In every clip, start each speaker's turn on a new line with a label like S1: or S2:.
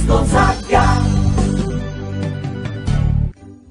S1: Gonzaga.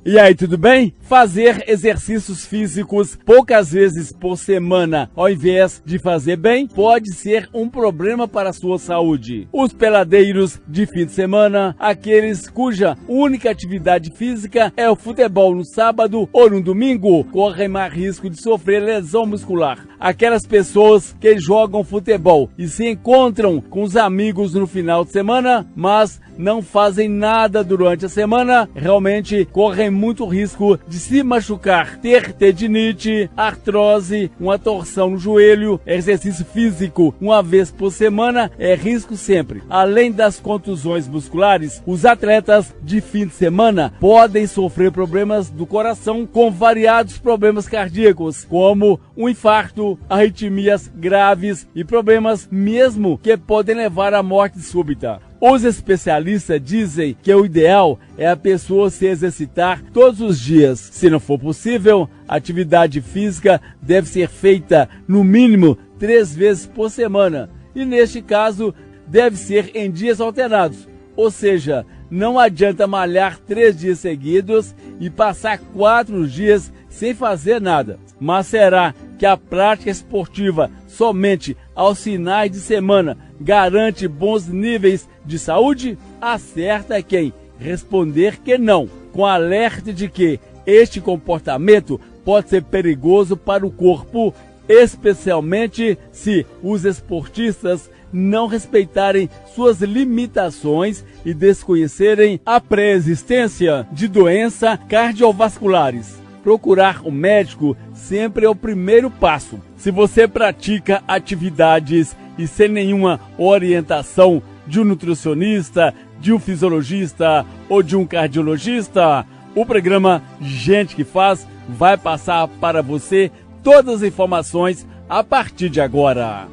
S2: E aí, tudo bem? Fazer exercícios físicos poucas vezes por semana, ao invés de fazer bem, pode ser um problema para a sua saúde. Os peladeiros de fim de semana, aqueles cuja única atividade física é o futebol no sábado ou no domingo, correm mais risco de sofrer lesão muscular. Aquelas pessoas que jogam futebol e se encontram com os amigos no final de semana, mas não fazem nada durante a semana, realmente correm muito risco de se machucar, ter tendinite, artrose, uma torção no joelho. Exercício físico uma vez por semana é risco sempre. Além das contusões musculares, os atletas de fim de semana podem sofrer problemas do coração com variados problemas cardíacos, como um infarto, arritmias graves e problemas mesmo que podem levar à morte súbita. Os especialistas dizem que o ideal é a pessoa se exercitar todos os dias. Se não for possível, a atividade física deve ser feita no mínimo 3 vezes por semana. E neste caso, deve ser em dias alternados. Ou seja, não adianta malhar 3 dias seguidos e passar 4 dias sem fazer nada. Mas será que a prática esportiva somente aos finais de semana garante bons níveis de saúde? Acerta quem responder que não, com alerta de que este comportamento pode ser perigoso para o corpo, especialmente se os esportistas não respeitarem suas limitações e desconhecerem a pré-existência de doenças cardiovasculares. Procurar um médico sempre é o primeiro passo. Se você pratica atividades e sem nenhuma orientação de um nutricionista, de um fisiologista ou de um cardiologista, o programa Gente que Faz vai passar para você todas as informações a partir de agora.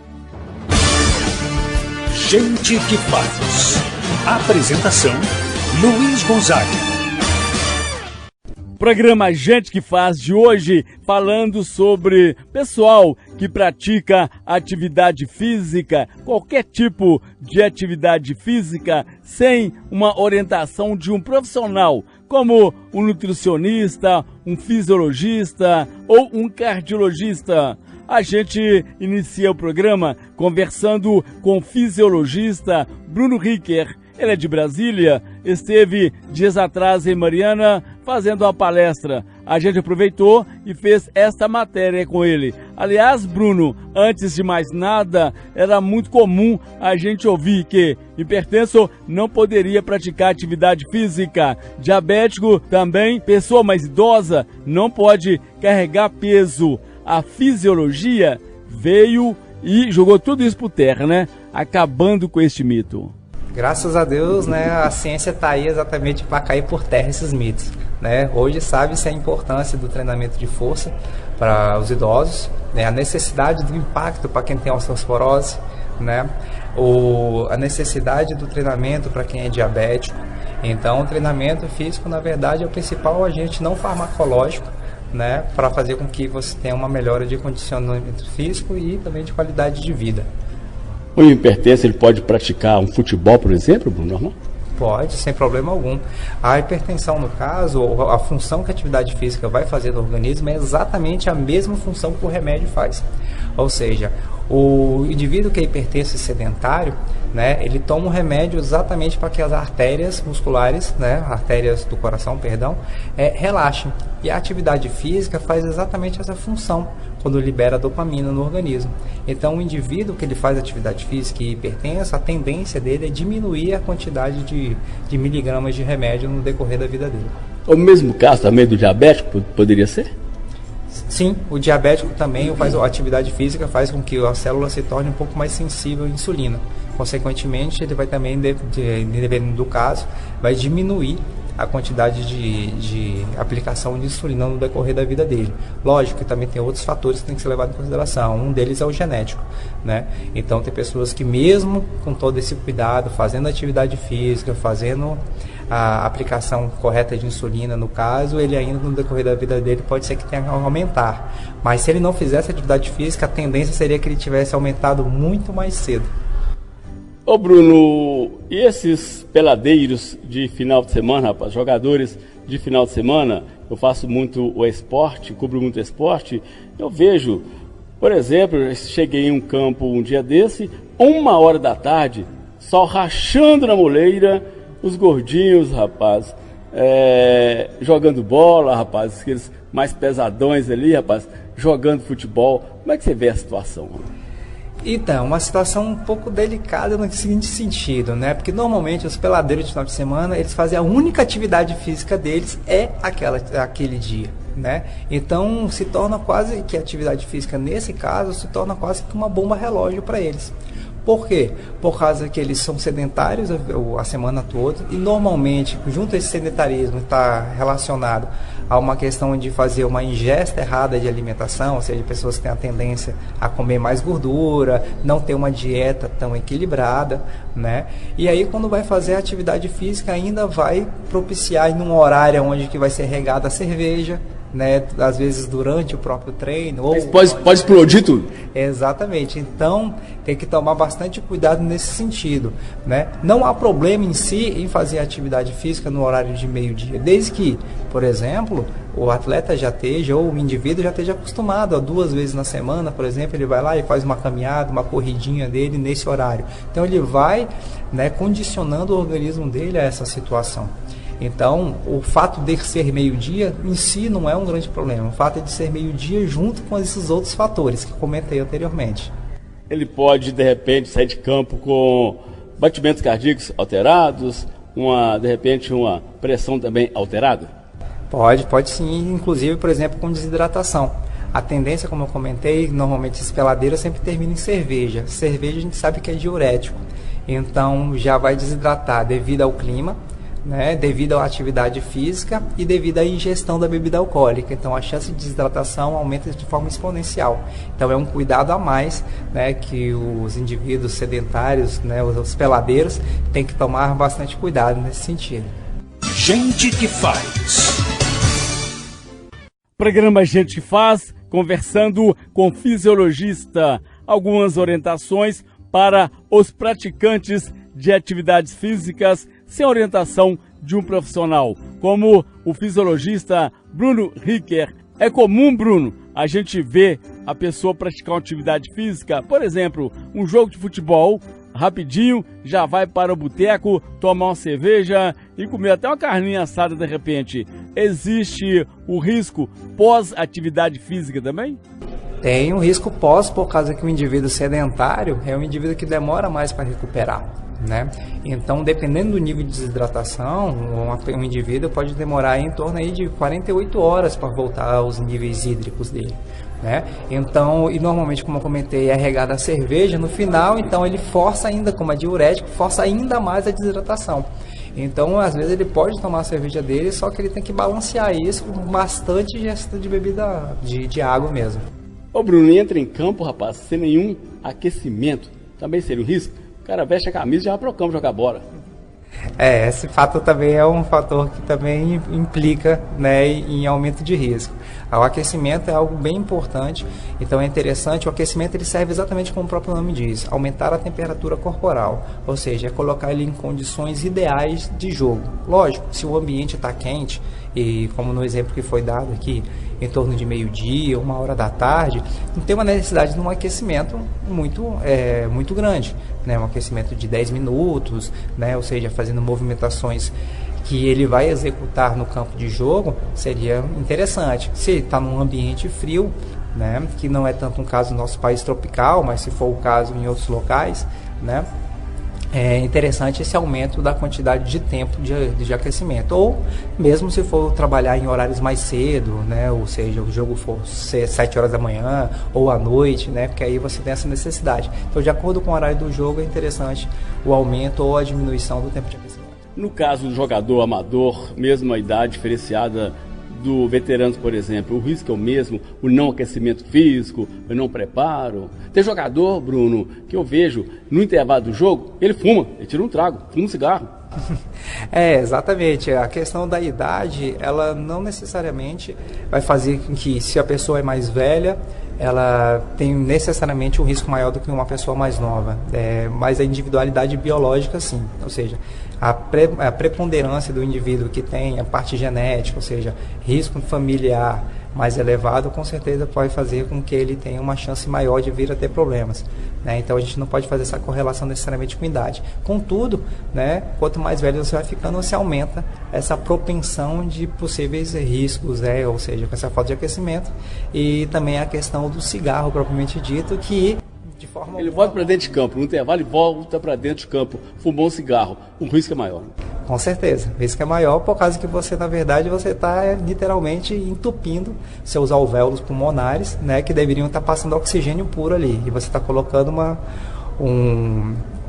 S3: Gente que Faz. Apresentação: Luiz Gonzaga.
S2: Programa Gente que Faz de hoje, falando sobre pessoal que pratica atividade física, qualquer tipo de atividade física, sem uma orientação de um profissional, como um nutricionista, um fisiologista ou um cardiologista. A gente inicia o programa conversando com o fisiologista Bruno Ricker. Ele é de Brasília, esteve dias atrás em Mariana fazendo uma palestra. A gente aproveitou e fez esta matéria com ele. Aliás, Bruno, antes de mais nada, era muito comum a gente ouvir que hipertenso não poderia praticar atividade física. Diabético também, pessoa mais idosa, não pode carregar peso. A fisiologia veio e jogou tudo isso por terra, né? Acabando com este mito.
S4: Graças a Deus, né, a ciência está aí exatamente para cair por terra esses mitos. Né? Hoje sabe-se a importância do treinamento de força para os idosos, né? A necessidade do impacto para quem tem osteoporose, né? A necessidade do treinamento para quem é diabético. Então, o treinamento físico, na verdade, é o principal agente não farmacológico, né, para fazer com que você tenha uma melhora de condicionamento físico e também de qualidade de vida.
S2: O hipertenso, ele pode praticar um futebol, por exemplo, Bruno, normal?
S4: Pode, sem problema algum. A hipertensão, no caso, a função que a atividade física vai fazer no organismo é exatamente a mesma função que o remédio faz. Ou seja, o indivíduo que é hipertenso e sedentário, né, ele toma um remédio exatamente para que as artérias musculares, né, artérias do coração, perdão, relaxem. E a atividade física faz exatamente essa função, quando libera dopamina no organismo. Então, o indivíduo que ele faz atividade física e hipertenso, a tendência dele é diminuir a quantidade de miligramas de remédio no decorrer da vida dele.
S2: O mesmo caso também do diabético poderia ser?
S4: Sim, o diabético também, a atividade física faz com que a célula se torne um pouco mais sensível à insulina. Consequentemente, ele vai também, dependendo do caso, vai diminuir a quantidade de aplicação de insulina no decorrer da vida dele. Lógico que também tem outros fatores que tem que ser levado em consideração. Um deles é o genético, né? Então tem pessoas que mesmo com todo esse cuidado, fazendo atividade física, fazendo a aplicação correta de insulina, no caso, ele ainda no decorrer da vida dele pode ser que tenha que aumentar. Mas se ele não fizesse atividade física, a tendência seria que ele tivesse aumentado muito mais cedo.
S2: Ô Bruno, e esses peladeiros de final de semana, rapaz, jogadores de final de semana, eu faço muito o esporte, cubro muito o esporte, eu vejo, por exemplo, eu cheguei em um campo um dia desse, 1h da tarde, sol rachando na moleira, os gordinhos, rapaz, jogando bola, rapaz, aqueles mais pesadões ali, rapaz, jogando futebol. Como é que você vê a situação?
S4: Então, uma situação um pouco delicada no seguinte sentido, né? Porque normalmente os peladeiros de final de semana, eles fazem a única atividade física deles aquele dia, né? Então, se torna quase que a atividade física, nesse caso, se torna quase que uma bomba relógio para eles. Por quê? Por causa que eles são sedentários a semana toda e normalmente, junto a esse sedentarismo, está relacionado a uma questão de fazer uma ingesta errada de alimentação, ou seja, pessoas que têm a tendência a comer mais gordura, não ter uma dieta tão equilibrada, né? E aí quando vai fazer a atividade física ainda vai propiciar em um horário onde que vai ser regada a cerveja, né, às vezes durante o próprio treino. Ou
S2: pode explodir tudo.
S4: Exatamente. Então, tem que tomar bastante cuidado nesse sentido, né? Não há problema em si em fazer atividade física no horário de meio-dia, desde que, por exemplo, o atleta já esteja, ou o indivíduo já esteja acostumado a 2 vezes na semana, por exemplo, ele vai lá e faz uma caminhada, uma corridinha dele nesse horário. Então, ele vai, né, condicionando o organismo dele a essa situação. Então, o fato de ser meio-dia em si não é um grande problema. O fato é de ser meio-dia junto com esses outros fatores que comentei anteriormente.
S2: Ele pode, de repente, sair de campo com batimentos cardíacos alterados, de repente, uma pressão também alterada?
S4: Pode sim, inclusive, por exemplo, com desidratação. A tendência, como eu comentei, normalmente esses peladeiros sempre terminam em cerveja. Cerveja a gente sabe que é diurético, então já vai desidratar devido ao clima, né, devido à atividade física e devido à ingestão da bebida alcoólica. Então a chance de desidratação aumenta de forma exponencial. Então é um cuidado a mais, né, que os indivíduos sedentários, né, os peladeiros, têm que tomar bastante cuidado nesse sentido.
S3: Gente que faz.
S2: Programa Gente que Faz, conversando com fisiologista. Algumas orientações para os praticantes de atividades físicas sem orientação de um profissional, como o fisiologista Bruno Ricker. É comum, Bruno, a gente ver a pessoa praticar uma atividade física, por exemplo, um jogo de futebol, rapidinho, já vai para o boteco, tomar uma cerveja e comer até uma carninha assada de repente. Existe o risco pós-atividade física também?
S4: Tem um risco pós, por causa que o indivíduo sedentário é um indivíduo que demora mais para recuperar, né? Então, dependendo do nível de desidratação, um indivíduo pode demorar em torno aí de 48 horas para voltar aos níveis hídricos dele, né? Então, e normalmente, como eu comentei, é regada a cerveja no final, então ele força ainda, como é diurético, força ainda mais a desidratação. Então, às vezes ele pode tomar a cerveja dele, só que ele tem que balancear isso com bastante ingestão de bebida, de água mesmo.
S2: Ô Bruno, entra em campo, rapaz, sem nenhum aquecimento, também seria um risco? O cara veste a camisa e já vai pro campo jogar bola.
S4: Esse fato também é um fator que também implica, né, em aumento de risco. O aquecimento é algo bem importante, então é interessante. O aquecimento ele serve exatamente como o próprio nome diz, aumentar a temperatura corporal, ou seja, é colocar ele em condições ideais de jogo. Lógico, se o ambiente está quente, e como no exemplo que foi dado aqui, em torno de meio-dia, 1h da tarde, não tem uma necessidade de um aquecimento muito grande, né? Um aquecimento de 10 minutos, né? Ou seja, fazendo movimentações que ele vai executar no campo de jogo, seria interessante. Se está num ambiente frio, né? Que não é tanto um caso no nosso país tropical, mas se for o caso em outros locais, né? É interessante esse aumento da quantidade de tempo de aquecimento, ou mesmo se for trabalhar em horários mais cedo, né, ou seja, o jogo for ser 7 horas da manhã ou à noite, né, porque aí você tem essa necessidade. Então, de acordo com o horário do jogo, é interessante o aumento ou a diminuição do tempo de aquecimento.
S2: No caso do jogador amador, mesmo a idade diferenciada do veterano, por exemplo, o risco é o mesmo, o não aquecimento físico, o não preparo. Tem jogador, Bruno, que eu vejo no intervalo do jogo, ele fuma, ele tira um trago, fuma um cigarro.
S4: Exatamente. A questão da idade, ela não necessariamente vai fazer com que, se a pessoa é mais velha, ela tem necessariamente um risco maior do que uma pessoa mais nova. Mas a individualidade biológica, sim. Ou seja, a preponderância do indivíduo que tem a parte genética, ou seja, risco familiar mais elevado, com certeza pode fazer com que ele tenha uma chance maior de vir a ter problemas, né? Então a gente não pode fazer essa correlação necessariamente com idade. Contudo, né, quanto mais velho você vai ficando, você aumenta essa propensão de possíveis riscos, ou seja, com essa falta de aquecimento, e também a questão do cigarro propriamente dito, que de forma...
S2: Ele volta para dentro de campo, no intervalo ele volta para dentro de campo, fumou um cigarro, o risco é maior.
S4: Com certeza, o risco é maior por causa que você, na verdade, você está literalmente entupindo seus alvéolos pulmonares, né, que deveriam estar passando oxigênio puro ali, e você está colocando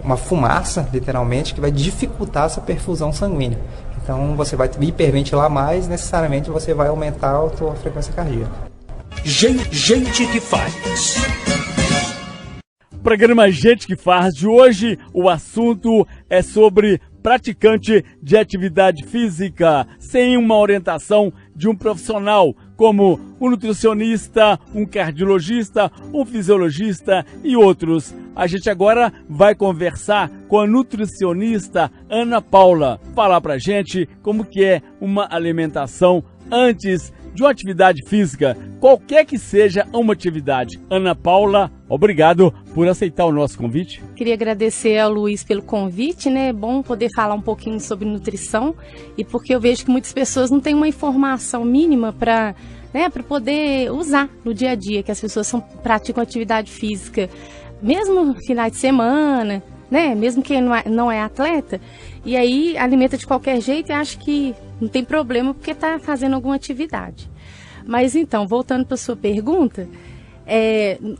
S4: uma fumaça, literalmente, que vai dificultar essa perfusão sanguínea. Então você vai hiperventilar mais, necessariamente você vai aumentar a sua frequência cardíaca.
S3: Gente que faz.
S2: Programa Gente que Faz de hoje, o assunto é sobre praticante de atividade física sem uma orientação de um profissional, como um nutricionista, um cardiologista, um fisiologista e outros. A gente agora vai conversar com a nutricionista Ana Paula, falar pra gente como que é uma alimentação antes de uma atividade física, qualquer que seja uma atividade. Ana Paula, obrigado por aceitar o nosso convite.
S1: Queria agradecer ao Luiz pelo convite, né? É bom poder falar um pouquinho sobre nutrição, e porque eu vejo que muitas pessoas não têm uma informação mínima para poder usar no dia a dia, que as pessoas praticam atividade física, mesmo no final de semana, né? Mesmo quem não é atleta, e aí alimenta de qualquer jeito e acha que não tem problema porque está fazendo alguma atividade. Mas então, voltando para a sua pergunta,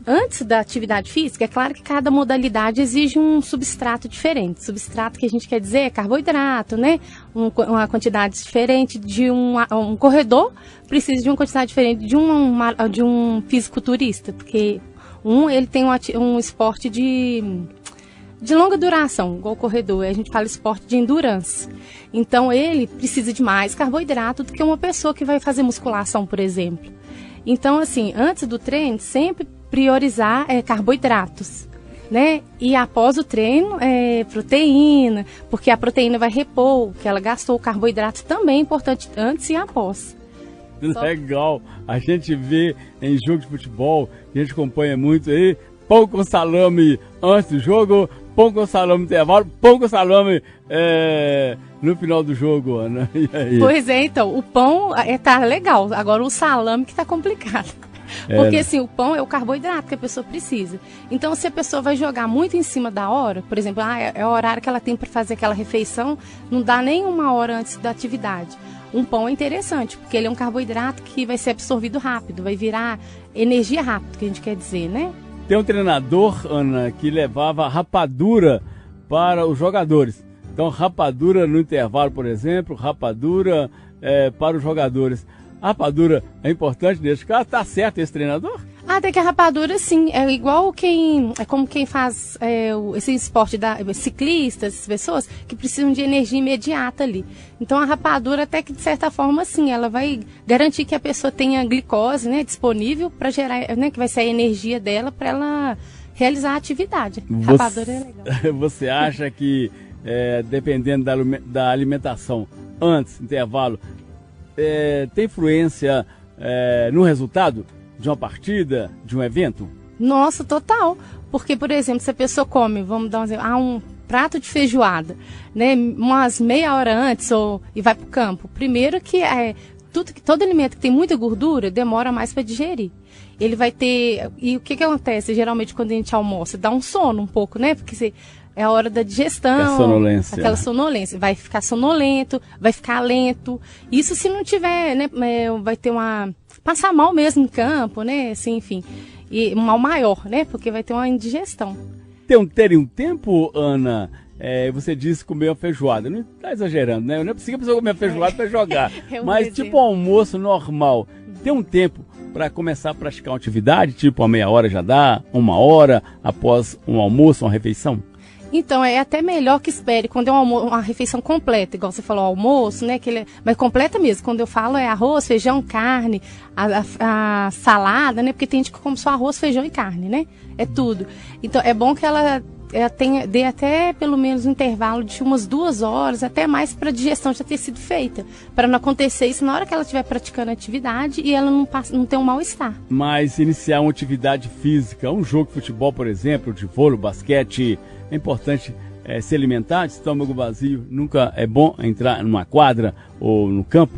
S1: antes da atividade física, é claro que cada modalidade exige um substrato diferente. Substrato que a gente quer dizer é carboidrato, né? Uma quantidade diferente de um corredor precisa de uma quantidade diferente de um fisiculturista, porque ele tem um esporte de longa duração, igual o corredor, a gente fala esporte de endurance. Então ele precisa de mais carboidrato do que uma pessoa que vai fazer musculação, por exemplo. Então, assim, antes do treino, sempre priorizar carboidratos, né? E após o treino, proteína, porque a proteína vai repor o que ela gastou. O carboidrato também é importante antes e após.
S2: Legal, a gente vê em jogo de futebol, a gente acompanha muito aí, pão com salame antes do jogo, pão com salame no intervalo, pão com salame no final do jogo, Ana. E aí?
S1: Pois é, então, o pão tá legal, agora o salame que tá complicado. Porque assim, o pão é o carboidrato que a pessoa precisa. Então, se a pessoa vai jogar muito em cima da hora, por exemplo, é o horário que ela tem para fazer aquela refeição, não dá nem uma hora antes da atividade. Um pão é interessante, porque ele é um carboidrato que vai ser absorvido rápido, vai virar energia rápido, que a gente quer dizer, né?
S2: Tem um treinador, Ana, que levava rapadura para os jogadores. Então, rapadura no intervalo, por exemplo, rapadura para os jogadores. A rapadura é importante nesse caso? Tá certo esse treinador?
S1: Até que a rapadura, sim, é igual como quem faz esse esporte ciclistas, essas pessoas que precisam de energia imediata ali. Então a rapadura, até que de certa forma, sim, ela vai garantir que a pessoa tenha glicose, né, disponível para gerar, né, que vai ser a energia dela para ela realizar a atividade. Rapadura é legal.
S2: Você acha que, dependendo da alimentação antes, intervalo, tem influência no resultado de uma partida, de um evento?
S1: Nossa, total. Porque, por exemplo, se a pessoa come, vamos dar um exemplo, um prato de feijoada, né, umas meia hora antes e vai para o campo. Primeiro que todo alimento que tem muita gordura demora mais para digerir. Ele vai ter... E o que acontece geralmente quando a gente almoça? Dá um sono um pouco, né? Porque é a hora da digestão.
S2: Sonolência.
S1: Aquela sonolência. Vai ficar sonolento, vai ficar lento. Isso se não tiver, né? Vai ter passar mal mesmo em campo, né? Assim, enfim. E um mal maior, né? Porque vai ter uma indigestão.
S2: Terem um tempo, Ana, você disse comer uma feijoada. Não está exagerando, né? Não é possível a pessoa comer uma feijoada para jogar. Mas tipo um almoço normal. Tem um tempo para começar a praticar uma atividade? Tipo, a meia hora já dá? Uma hora após um almoço, uma refeição?
S1: Então, é até melhor que espere quando é uma refeição completa, igual você falou, almoço, né? Mas completa mesmo. Quando eu falo é arroz, feijão, carne, a salada, né? Porque tem gente que come só arroz, feijão e carne, né? É tudo. Então, é bom que ela dê até pelo menos um intervalo de umas 2 horas, até mais, para a digestão já ter sido feita. Para não acontecer isso na hora que ela estiver praticando a atividade e ela não ter um mal-estar.
S2: Mas iniciar uma atividade física, um jogo de futebol, por exemplo, de vôlei, basquete, é importante se alimentar de estômago vazio. Nunca é bom entrar numa quadra ou no campo?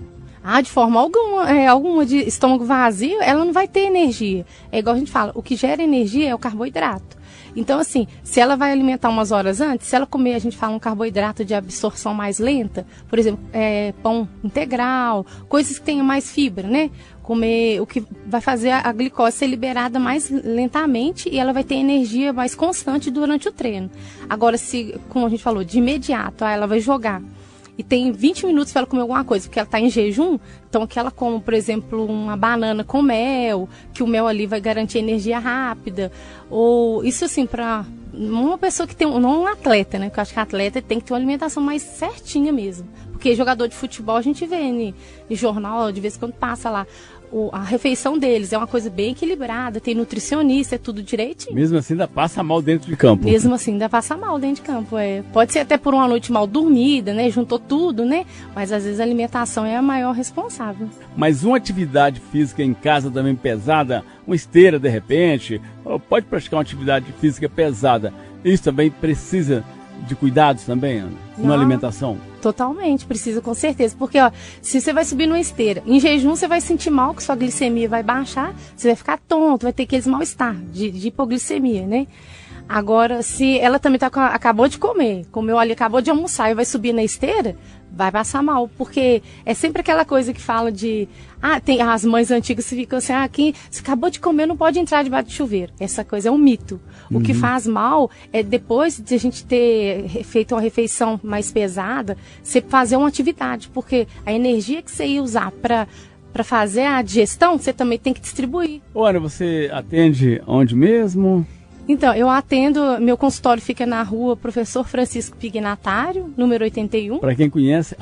S1: De forma alguma de estômago vazio, ela não vai ter energia. É igual a gente fala, o que gera energia é o carboidrato. Então, assim, se ela vai alimentar umas horas antes, se ela comer, a gente fala, um carboidrato de absorção mais lenta, por exemplo, pão integral, coisas que tenham mais fibra, né? Comer o que vai fazer a glicose ser liberada mais lentamente e ela vai ter energia mais constante durante o treino. Agora, se, como a gente falou, de imediato, ela vai jogar e tem 20 minutos para ela comer alguma coisa, porque ela está em jejum, então que ela come, por exemplo, uma banana com mel, que o mel ali vai garantir energia rápida, ou isso assim, para uma pessoa que tem, não um atleta, né, porque eu acho que atleta tem que ter uma alimentação mais certinha mesmo, porque jogador de futebol a gente vê em jornal, de vez em quando passa lá, a refeição deles é uma coisa bem equilibrada, tem nutricionista, é tudo direitinho.
S2: Mesmo assim ainda passa mal dentro de campo.
S1: Mesmo assim ainda passa mal dentro de campo, Pode ser até por uma noite mal dormida, né? Juntou tudo, né? Mas às vezes a alimentação é a maior responsável.
S2: Mas uma atividade física em casa também pesada, uma esteira de repente, pode praticar uma atividade física pesada. Isso também precisa de cuidados também, Ana, na alimentação?
S1: Totalmente, precisa com certeza, porque se você vai subir numa esteira, em jejum você vai sentir mal, que sua glicemia vai baixar, você vai ficar tonto, vai ter aqueles mal-estar de hipoglicemia, né? Agora, se ela também acabou de comeu ali, acabou de almoçar e vai subir na esteira, vai passar mal, porque é sempre aquela coisa que fala de... tem as mães antigas que ficam assim, quem se acabou de comer não pode entrar debaixo de chuveiro. Essa coisa é um mito. O que faz mal é depois de a gente ter feito uma refeição mais pesada, você fazer uma atividade, porque a energia que você ia usar para fazer a digestão, você também tem que distribuir.
S2: Ana, você atende onde mesmo?
S1: Então, eu atendo, meu consultório fica na rua Professor Francisco Pignatário, número 81.
S2: Para quem conhece,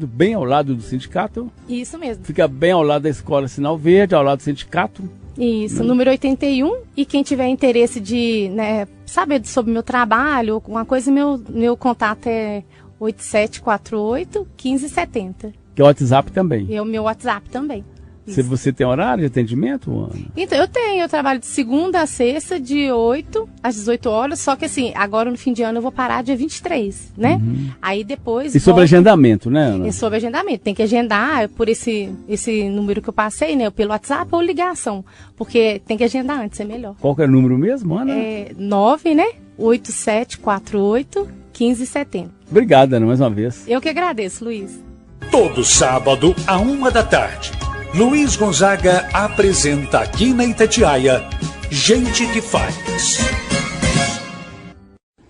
S2: bem ao lado do sindicato.
S1: Isso mesmo.
S2: Fica bem ao lado da Escola Sinal Verde, ao lado do sindicato.
S1: Isso, número 81. E quem tiver interesse de saber sobre meu trabalho, alguma coisa, meu contato é 8748-1570.
S2: Que é o WhatsApp também.
S1: E é o meu WhatsApp também.
S2: Se você tem horário de atendimento, Ana?
S1: Então, eu trabalho de segunda a sexta, de 8 às 18 horas, só que assim, agora no fim de ano eu vou parar dia 23, né? Aí depois...
S2: E sobre agendamento, né, Ana?
S1: É sobre agendamento, tem que agendar por esse número que eu passei, né? Pelo WhatsApp ou ligação, porque tem que agendar antes, é melhor.
S2: Qual que é o número mesmo, Ana?
S1: 9, né? 8748-1570.
S2: Obrigada, Ana, mais uma vez.
S1: Eu que agradeço, Luiz.
S3: Todo sábado, à 13h, Luiz Gonzaga apresenta aqui na Itatiaia Gente que Faz.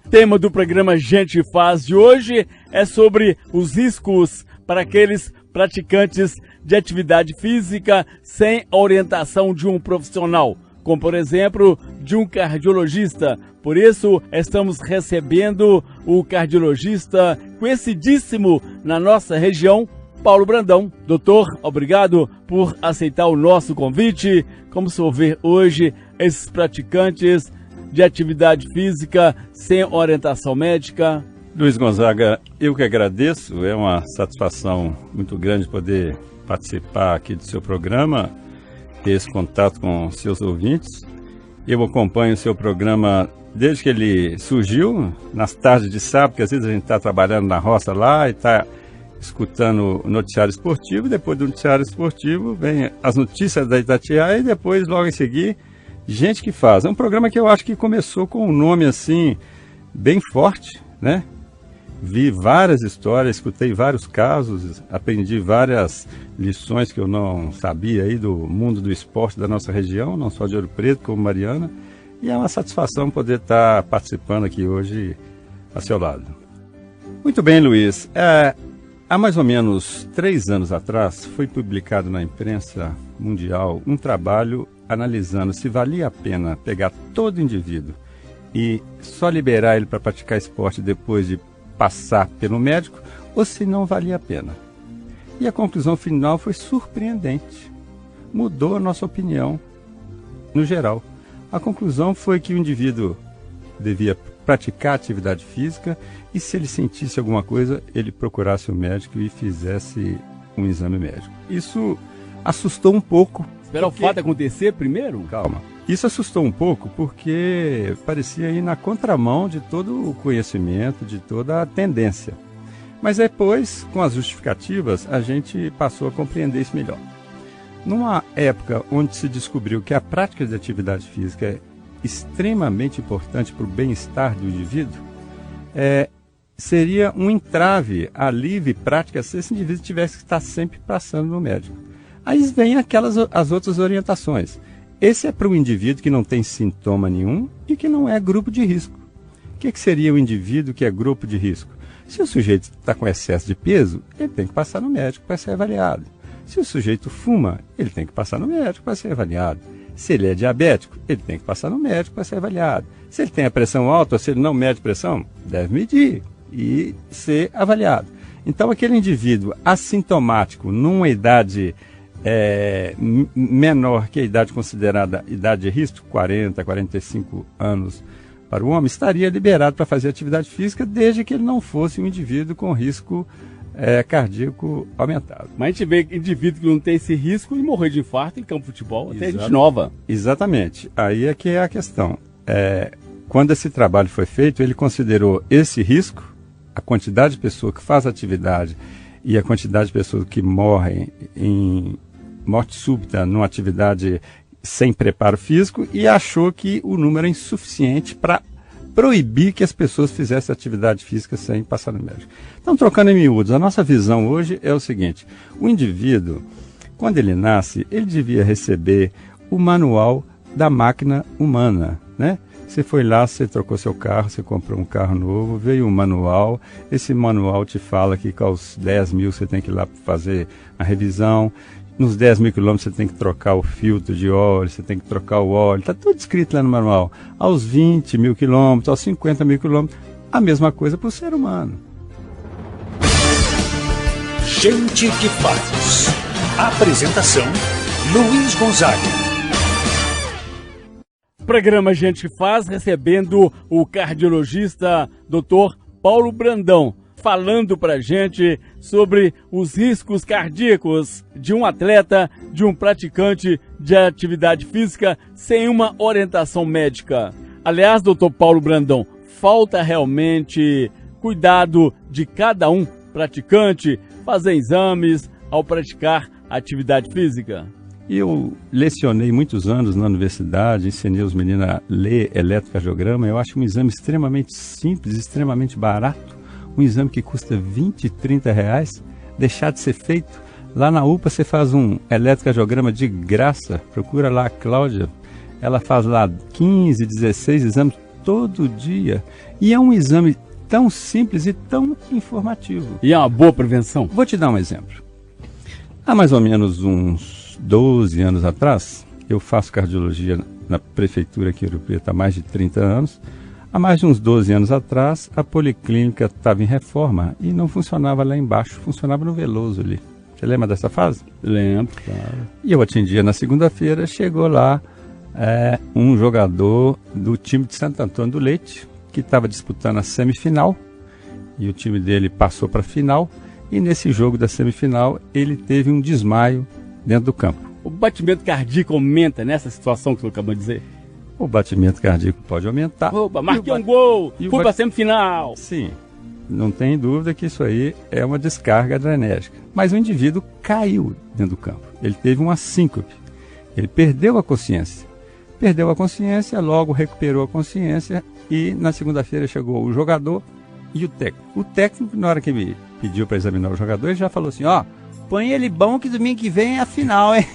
S2: Tema do programa Gente Faz de hoje é sobre os riscos para aqueles praticantes de atividade física sem a orientação de um profissional, como por exemplo de um cardiologista. Por isso estamos recebendo o cardiologista conhecidíssimo na nossa região, Paulo Brandão. Doutor, obrigado por aceitar o nosso convite. Como o senhor vê hoje esses praticantes de atividade física sem orientação médica?
S5: Luiz Gonzaga, eu que agradeço. É uma satisfação muito grande poder participar aqui do seu programa, ter esse contato com seus ouvintes. Eu acompanho o seu programa desde que ele surgiu, nas tardes de sábado, porque às vezes a gente está trabalhando na roça lá e está escutando o noticiário esportivo. Depois do noticiário esportivo vem as notícias da Itatiaia e depois, logo em seguida, Gente que Faz. É um programa que eu acho que começou com um nome assim, bem forte, né? Vi várias histórias, escutei vários casos, aprendi várias lições que eu não sabia aí do mundo do esporte da nossa região, não só de Ouro Preto, como Mariana. E é uma satisfação poder estar participando aqui hoje a seu lado. Muito bem, Luiz. Há mais ou menos 3 anos atrás, foi publicado na imprensa mundial um trabalho analisando se valia a pena pegar todo indivíduo e só liberar ele para praticar esporte depois de passar pelo médico, ou se não valia a pena. E a conclusão final foi surpreendente. Mudou a nossa opinião no geral. A conclusão foi que o indivíduo devia praticar atividade física e, se ele sentisse alguma coisa, ele procurasse o médico e fizesse um exame médico. Isso assustou um pouco.
S2: Esperar o fato acontecer primeiro?
S5: Calma. Isso assustou um pouco porque parecia ir na contramão de todo o conhecimento, de toda a tendência. Mas depois, com as justificativas, a gente passou a compreender isso melhor. Numa época onde se descobriu que a prática de atividade física é extremamente importante para o bem-estar do indivíduo, seria um entrave à livre prática se esse indivíduo tivesse que estar sempre passando no médico. Aí vem as outras orientações. Esse é para o indivíduo que não tem sintoma nenhum e que não é grupo de risco. O que seria o indivíduo que é grupo de risco? Se o sujeito está com excesso de peso, ele tem que passar no médico para ser avaliado. Se o sujeito fuma, ele tem que passar no médico para ser avaliado. Se ele é diabético, ele tem que passar no médico para ser avaliado. Se ele tem a pressão alta ou se ele não mede pressão, deve medir e ser avaliado. Então, aquele indivíduo assintomático, numa idade menor que a idade considerada idade de risco, 40, 45 anos para o homem, estaria liberado para fazer atividade física desde que ele não fosse um indivíduo com risco cardíaco aumentado.
S2: Mas a gente vê indivíduo que não tem esse risco e morrer de infarto em campo de futebol, até gente nova.
S5: Exatamente. Aí é que é a questão. Quando esse trabalho foi feito, ele considerou esse risco, a quantidade de pessoas que faz atividade e a quantidade de pessoas que morrem em morte súbita numa atividade sem preparo físico, e achou que o número é insuficiente para proibir que as pessoas fizessem atividade física sem passar no médico. Então, trocando em miúdos, a nossa visão hoje é o seguinte: o indivíduo, quando ele nasce, ele devia receber o manual da máquina humana, né? Você foi lá, você trocou seu carro, você comprou um carro novo, veio um manual, esse manual te fala que aos 10 mil você tem que ir lá fazer a revisão, nos 10 mil quilômetros você tem que trocar o filtro de óleo, você tem que trocar o óleo, está tudo escrito lá no manual. Aos 20 mil quilômetros, aos 50 mil quilômetros, a mesma coisa para o ser humano.
S3: Gente que faz. Apresentação: Luiz Gonzaga.
S2: Programa Gente que Faz, recebendo o cardiologista Dr. Paulo Brandão, falando pra gente sobre os riscos cardíacos de um atleta, de um praticante de atividade física sem uma orientação médica. Aliás, Dr. Paulo Brandão, falta realmente cuidado de cada um praticante, fazer exames ao praticar atividade física?
S5: Eu lecionei muitos anos na universidade, ensinei os meninos a ler eletrocardiograma. Eu acho um exame extremamente simples, extremamente barato. Um exame que custa 20, 30 reais, deixar de ser feito. Lá na UPA você faz um eletrocardiograma de graça. Procura lá a Cláudia. Ela faz lá 15, 16 exames todo dia. E é um exame tão simples e tão informativo.
S2: E é uma boa prevenção?
S5: Vou te dar um exemplo. Há mais ou menos uns 12 anos atrás, eu faço cardiologia na prefeitura aqui em Ouro Preto há mais de 30 anos. Há mais de uns 12 anos atrás, a policlínica estava em reforma e não funcionava lá embaixo, funcionava no Veloso ali. Você lembra dessa fase?
S2: Lembro, claro.
S5: E eu atendia na segunda-feira, chegou lá um jogador do time de Santo Antônio do Leite, que estava disputando a semifinal, e o time dele passou para a final, e nesse jogo da semifinal ele teve um desmaio dentro do campo.
S2: O batimento cardíaco aumenta nessa situação que você acabou de dizer?
S5: O batimento cardíaco pode aumentar.
S2: Opa, marquei um gol, fui para a semifinal.
S5: Sim, não tem dúvida que isso aí é uma descarga adrenérgica. Mas o indivíduo caiu dentro do campo. Ele teve uma síncope. Ele perdeu a consciência. Perdeu a consciência, logo recuperou a consciência e na segunda-feira chegou o jogador e o técnico. O técnico, na hora que me pediu para examinar o jogador, ele já falou assim, põe ele bom que domingo que vem é a final, hein?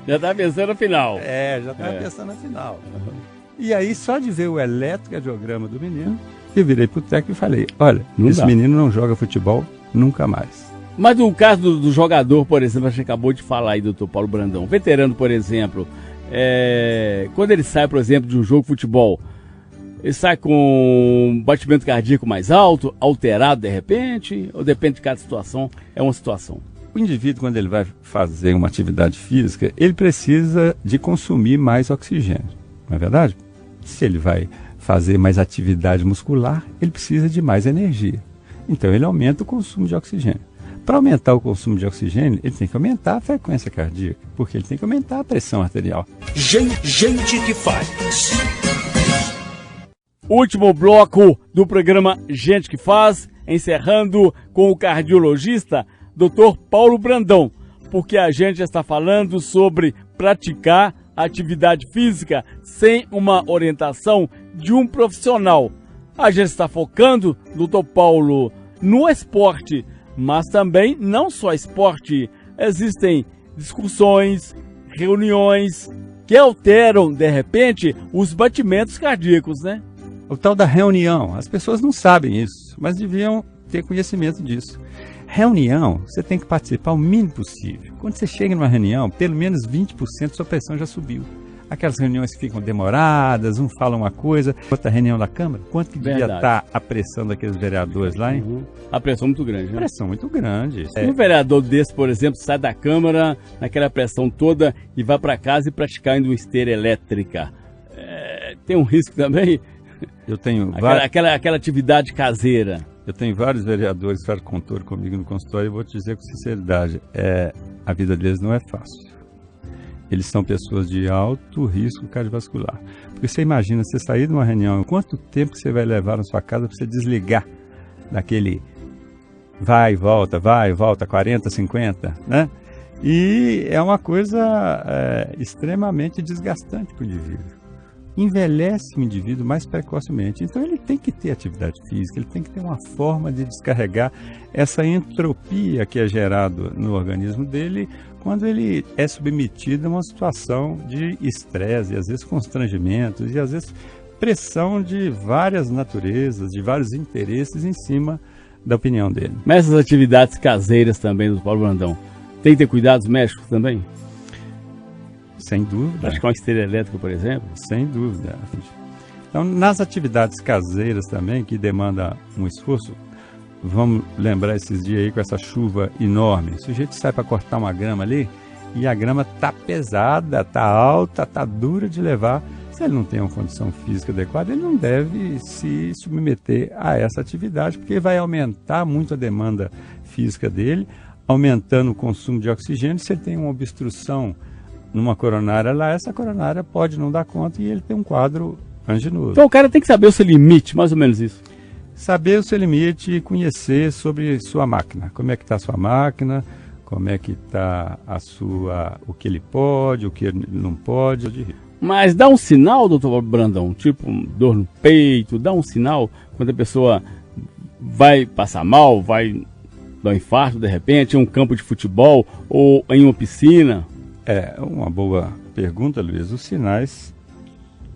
S2: Já está pensando na final.
S5: Já estava pensando na final. E aí, só de ver o eletrocardiograma do menino, eu virei pro técnico e falei, olha, esse menino não joga futebol nunca mais.
S2: Mas no caso do jogador, por exemplo, você acabou de falar aí, doutor Paulo Brandão, veterano, por exemplo, quando ele sai, por exemplo, de um jogo de futebol, Ele sai com um batimento cardíaco mais alto, alterado de repente, ou depende de cada situação, é uma situação?
S5: O indivíduo, quando ele vai fazer uma atividade física, ele precisa de consumir mais oxigênio, não é verdade? Se ele vai fazer mais atividade muscular, ele precisa de mais energia. Então ele aumenta o consumo de oxigênio. Para aumentar o consumo de oxigênio, ele tem que aumentar a frequência cardíaca, porque ele tem que aumentar a pressão arterial.
S3: Gente que faz.
S2: Último bloco do programa Gente que Faz, encerrando com o cardiologista Dr. Paulo Brandão, porque a gente está falando sobre praticar atividade física sem uma orientação de um profissional. A gente está focando, Dr. Paulo, no esporte, mas também não só esporte. Existem discussões, reuniões que alteram, de repente, os batimentos cardíacos, né?
S5: O tal da reunião, as pessoas não sabem isso, mas deviam ter conhecimento disso. Reunião, você tem que participar o mínimo possível. Quando você chega numa reunião, pelo menos 20% da sua pressão já subiu. Aquelas reuniões que ficam demoradas, um fala uma coisa, outra reunião da Câmara, quanto que devia estar a pressão daqueles vereadores lá, hein?
S2: A pressão muito grande, né?
S5: Pressão muito grande.
S2: Se um vereador desse, por exemplo, sai da Câmara, naquela pressão toda, e vai para casa e praticar indo uma esteira elétrica, tem um risco também?
S5: Eu tenho
S2: aquela atividade caseira.
S5: Eu tenho vários vereadores que fazem contorno comigo no consultório e vou te dizer com sinceridade, a vida deles não é fácil. Eles são pessoas de alto risco cardiovascular. Porque você imagina, você sair de uma reunião, quanto tempo que você vai levar na sua casa para você desligar daquele vai e volta, 40, 50, né? E é uma coisa extremamente desgastante para o indivíduo. Envelhece o indivíduo mais precocemente. Então ele tem que ter atividade física, ele tem que ter uma forma de descarregar essa entropia que é gerada no organismo dele quando ele é submetido a uma situação de estresse, e às vezes constrangimentos, e às vezes pressão de várias naturezas, de vários interesses em cima da opinião dele.
S2: Mas essas atividades caseiras também do Paulo Brandão, tem que ter cuidados médicos também?
S5: Sem dúvida.
S2: Praticar uma esteira elétrica, por exemplo?
S5: Sem dúvida. Então, nas atividades caseiras também, que demanda um esforço, vamos lembrar esses dias aí com essa chuva enorme. O sujeito sai para cortar uma grama ali e a grama tá pesada, tá alta, tá dura de levar. Se ele não tem uma condição física adequada, ele não deve se submeter a essa atividade, porque vai aumentar muito a demanda física dele, aumentando o consumo de oxigênio. Se ele tem uma obstrução numa coronária lá, essa coronária pode não dar conta e ele tem um quadro anginoso.
S2: Então o cara tem que saber o seu limite, mais ou menos isso.
S5: Saber o seu limite e conhecer sobre sua máquina. Como é que está a sua máquina, como é que está o que ele pode, o que ele não pode.
S2: Mas dá um sinal, doutor Brandão, tipo dor no peito, dá um sinal quando a pessoa vai passar mal, vai dar um infarto de repente, em um campo de futebol ou em uma piscina?
S5: É uma boa pergunta, Luiz. Os sinais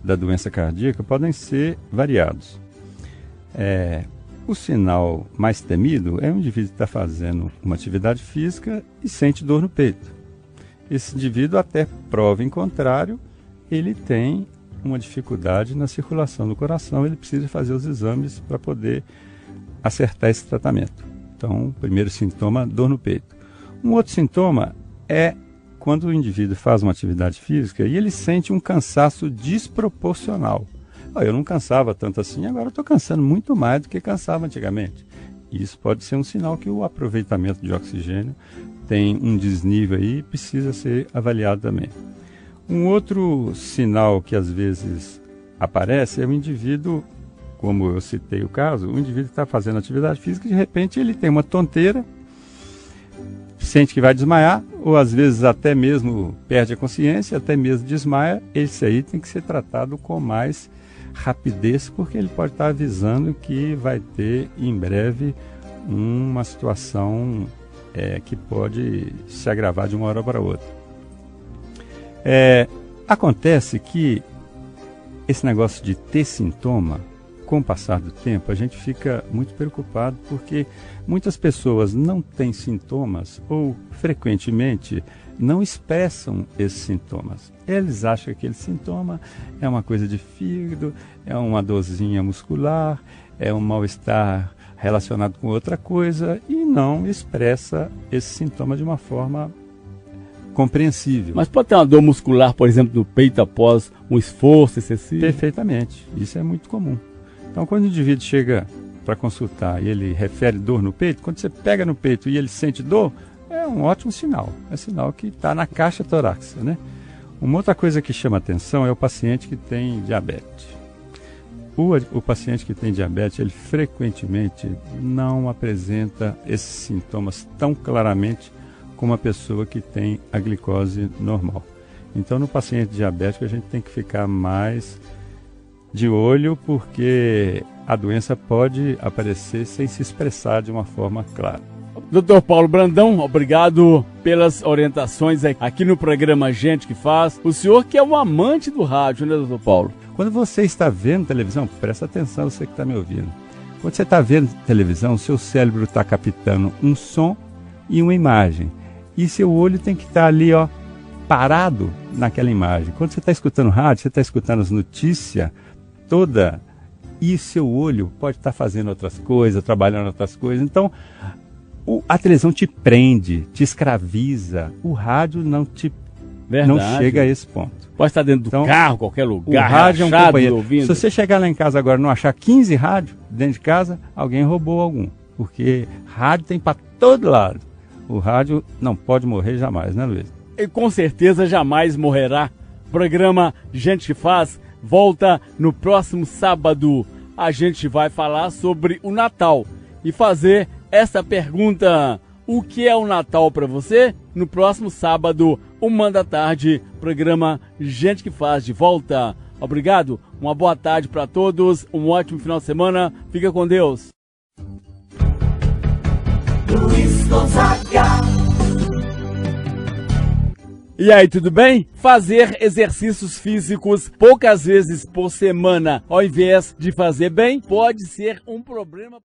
S5: da doença cardíaca podem ser variados. O sinal mais temido é um indivíduo que está fazendo uma atividade física e sente dor no peito. Esse indivíduo, até prova em contrário, ele tem uma dificuldade na circulação do coração, ele precisa fazer os exames para poder acertar esse tratamento. Então, o primeiro sintoma, dor no peito. Um outro sintoma é quando o indivíduo faz uma atividade física e ele sente um cansaço desproporcional. Eu não cansava tanto assim, agora estou cansando muito mais do que cansava antigamente. Isso pode ser um sinal que o aproveitamento de oxigênio tem um desnível aí e precisa ser avaliado também. Um outro sinal que às vezes aparece é o indivíduo, como eu citei o caso, o indivíduo está fazendo atividade física e de repente ele tem uma tonteira, sente que vai desmaiar, ou às vezes até mesmo perde a consciência, até mesmo desmaia. Esse aí tem que ser tratado com mais rapidez, porque ele pode estar avisando que vai ter em breve uma situação que pode se agravar de uma hora para outra. Acontece que esse negócio de ter sintoma, com o passar do tempo, a gente fica muito preocupado porque muitas pessoas não têm sintomas ou frequentemente não expressam esses sintomas. Eles acham que aquele sintoma é uma coisa de fígado, é uma dorzinha muscular, é um mal-estar relacionado com outra coisa e não expressa esse sintoma de uma forma compreensível.
S2: Mas pode ter uma dor muscular, por exemplo, no peito após um esforço excessivo?
S5: Perfeitamente. Isso é muito comum. Então, quando o indivíduo chega para consultar e ele refere dor no peito, quando você pega no peito e ele sente dor, é um ótimo sinal. É sinal que está na caixa torácica, né? Uma outra coisa que chama atenção é o paciente que tem diabetes. O paciente que tem diabetes, ele frequentemente não apresenta esses sintomas tão claramente como a pessoa que tem a glicose normal. Então, no paciente diabético, a gente tem que ficar mais de olho, porque a doença pode aparecer sem se expressar de uma forma clara.
S2: Dr. Paulo Brandão, obrigado pelas orientações aqui no programa Gente que Faz. O senhor que é um amante do rádio, né, Dr. Paulo?
S5: Quando você está vendo televisão, presta atenção, você que está me ouvindo. Quando você está vendo televisão, o seu cérebro está captando um som e uma imagem. E seu olho tem que estar ali, ó, parado naquela imagem. Quando você está escutando rádio, você está escutando as notícias toda, e seu olho pode estar fazendo outras coisas, trabalhando outras coisas. Então, a televisão te prende, te escraviza. O rádio não chega a esse ponto.
S2: Pode estar dentro do carro, qualquer lugar,
S5: o rádio é um companheiro.
S2: ouvindo.
S5: Se você chegar lá em casa agora e não achar 15 rádios dentro de casa, alguém roubou algum. Porque rádio tem para todo lado. O rádio não pode morrer jamais, né, Luiz?
S2: E com certeza jamais morrerá. O programa Gente que Faz volta no próximo sábado. A gente vai falar sobre o Natal e fazer essa pergunta: o que é o Natal para você? No próximo sábado, 13h, programa Gente que Faz de volta. Obrigado, uma boa tarde para todos, um ótimo final de semana, fica com Deus.
S6: Luiz Gonzaga.
S2: E aí, tudo bem? Fazer exercícios físicos poucas vezes por semana, ao invés de fazer bem, pode ser um problema.